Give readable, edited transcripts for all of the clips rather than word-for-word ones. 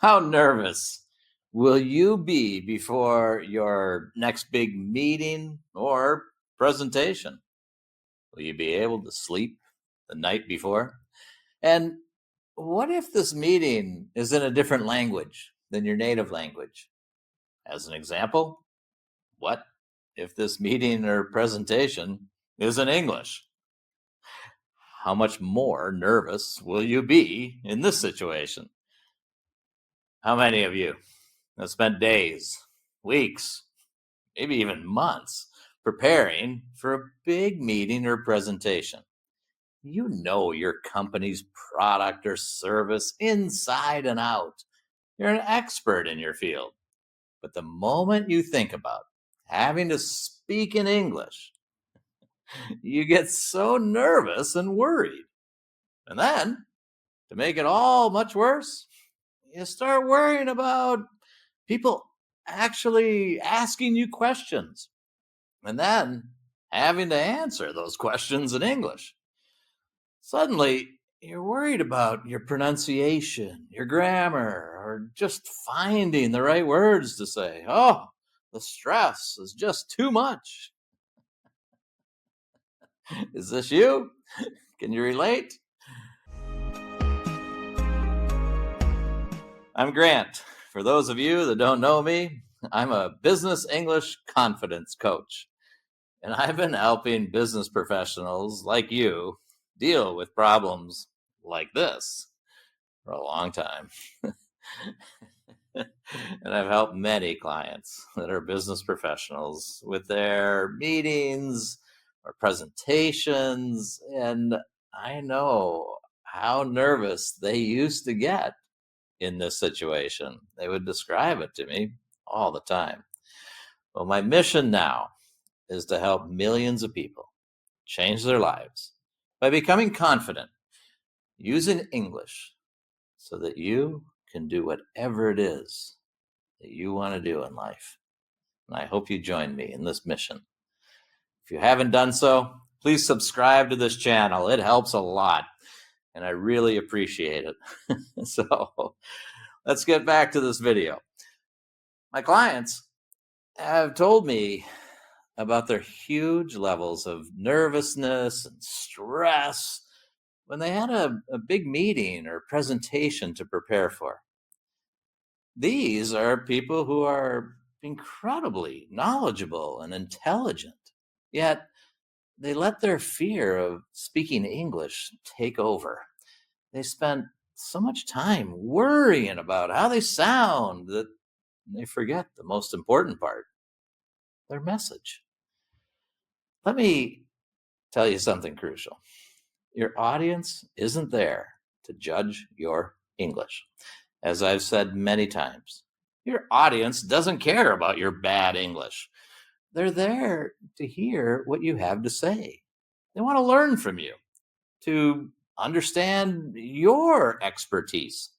How nervous will you be before your next big meeting or presentation? Will you be able to sleep the night before? And what if this meeting is in a different language than your native language? As an example, what if this meeting or presentation is in English? How much more nervous will you be in this situation? How many of you have spent days, weeks, maybe even months preparing for a big meeting or presentation? You know your company's product or service inside and out. You're an expert in your field. But the moment you think about having to speak in English, you get so nervous and worried. And then, to make it all much worse, you start worrying about people actually asking you questions and then having to answer those questions in English. Suddenly, you're worried about your pronunciation, your grammar, or just finding the right words to say. Oh, the stress is just too much. Is this you? Can you relate? I'm Grant. For those of you that don't know me, I'm a business English confidence coach, and I've been helping business professionals like you deal with problems like this for a long time. And I've helped many clients that are business professionals with their meetings or presentations, and I know how nervous they used to get in this situation. They would describe it to me all the time. Well, my mission now is to help millions of people change their lives by becoming confident using English so that you can do whatever it is that you want to do in life. And I hope you join me in this mission. If you haven't done so, please subscribe to this channel. It helps a lot, and I really appreciate it. So let's get back to this video. My clients have told me about their huge levels of nervousness and stress when they had a big meeting or presentation to prepare for. These are people who are incredibly knowledgeable and intelligent, yet they let their fear of speaking English take over. They spent so much time worrying about how they sound that they forget the most important part, their message. Let me tell you something crucial. Your audience isn't there to judge your English. As I've said many times, your audience doesn't care about your bad English. They're there to hear what you have to say. They want to learn from you, to understand your expertise,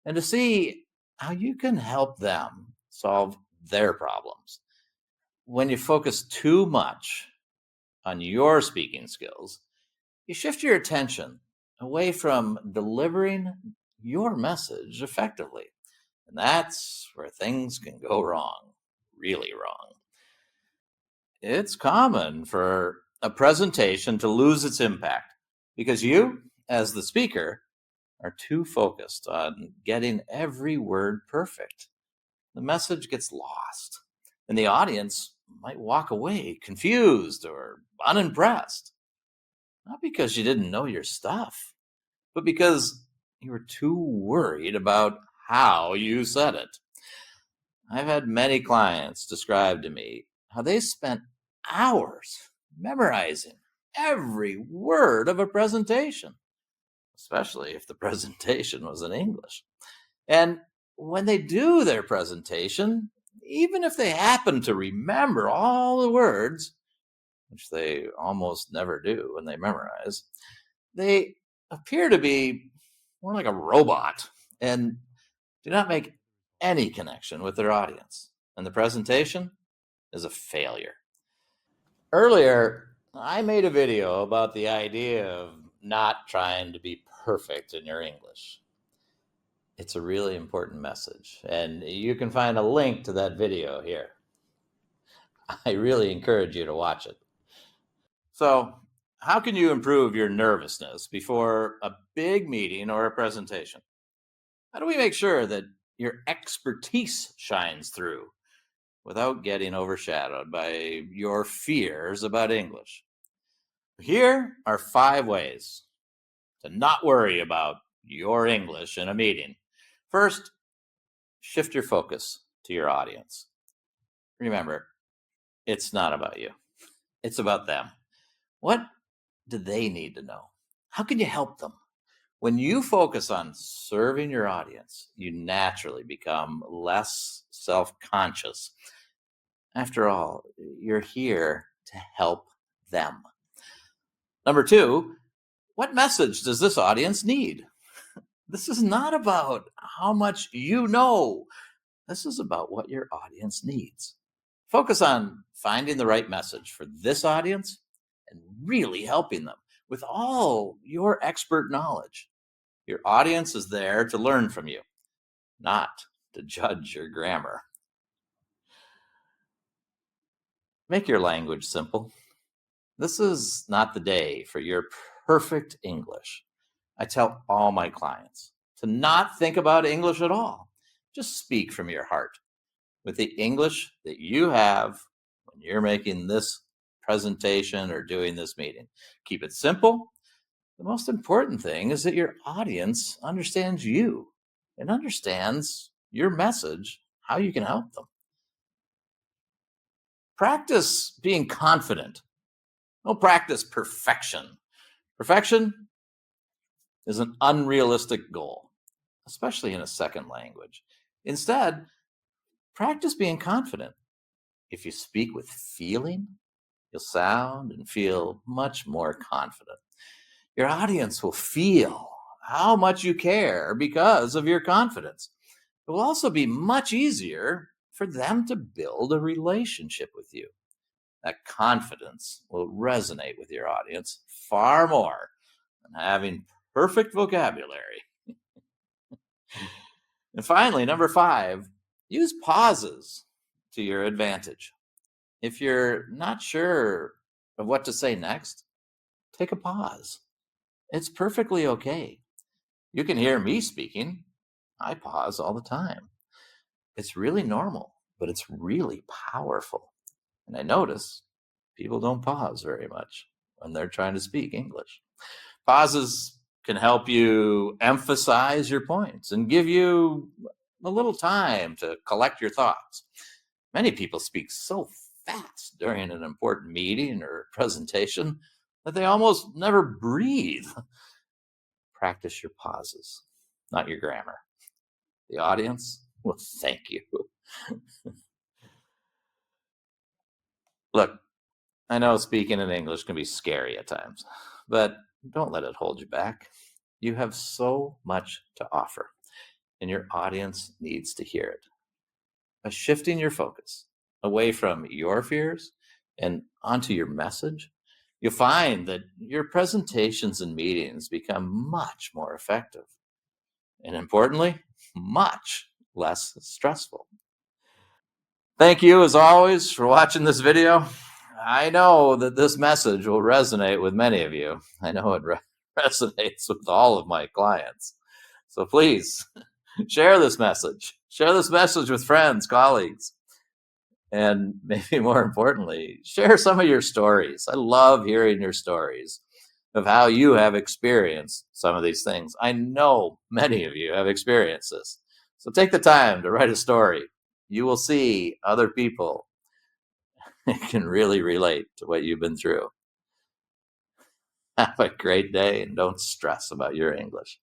and to see how you can help them solve their problems. When you focus too much on your speaking skills, you shift your attention away from delivering your message effectively. And that's where things can go wrong, really wrong. It's common for a presentation to lose its impact because you, as the speaker, are too focused on getting every word perfect. The message gets lost, and the audience might walk away confused or unimpressed. Not because you didn't know your stuff, but because you were too worried about how you said it. I've had many clients describe to me how they spent hours memorizing every word of a presentation, especially if the presentation was in English. And when they do their presentation, even if they happen to remember all the words, which they almost never do when they memorize, they appear to be more like a robot and do not make any connection with their audience. And the presentation is a failure. Earlier, I made a video about the idea of not trying to be perfect in your English. It's a really important message, and you can find a link to that video here. I really encourage you to watch it. So, how can you improve your nervousness before a big meeting or a presentation? How do we make sure that your expertise shines through without getting overshadowed by your fears about English? Here are 5 ways to not worry about your English in a meeting. First, shift your focus to your audience. Remember, it's not about you, it's about them. What do they need to know? How can you help them? When you focus on serving your audience, you naturally become less self conscious. After all, you're here to help them. Number 2, what message does this audience need? This is not about how much you know. This is about what your audience needs. Focus on finding the right message for this audience and really helping them with all your expert knowledge. Your audience is there to learn from you, not to judge your grammar. Make your language simple. This is not the day for your perfect English. I tell all my clients to not think about English at all. Just speak from your heart with the English that you have when you're making this presentation or doing this meeting. Keep it simple. The most important thing is that your audience understands you and understands your message, how you can help them. Practice being confident. Don't practice perfection. Perfection is an unrealistic goal, especially in a second language. Instead, practice being confident. If you speak with feeling, you'll sound and feel much more confident. Your audience will feel how much you care because of your confidence. It will also be much easier for them to build a relationship with you. That confidence will resonate with your audience far more than having perfect vocabulary. And finally, number 5, use pauses to your advantage. If you're not sure of what to say next, take a pause. It's perfectly okay. You can hear me speaking. I pause all the time. It's really normal, but it's really powerful. And I notice people don't pause very much when they're trying to speak English. Pauses can help you emphasize your points and give you a little time to collect your thoughts. Many people speak so fast during an important meeting or presentation that they almost never breathe. Practice your pauses, not your grammar. The audience will thank you. Look, I know speaking in English can be scary at times, but don't let it hold you back. You have so much to offer, and your audience needs to hear it. By shifting your focus away from your fears and onto your message, you'll find that your presentations and meetings become much more effective and, importantly, much less stressful. Thank you, as always, for watching this video. I know that this message will resonate with many of you. I know it resonates with all of my clients. So please share this message. Share this message with friends, colleagues, and maybe more importantly, share some of your stories. I love hearing your stories of how you have experienced some of these things. I know many of you have experienced this. So take the time to write a story. You will see other people can really relate to what you've been through. Have a great day and don't stress about your English.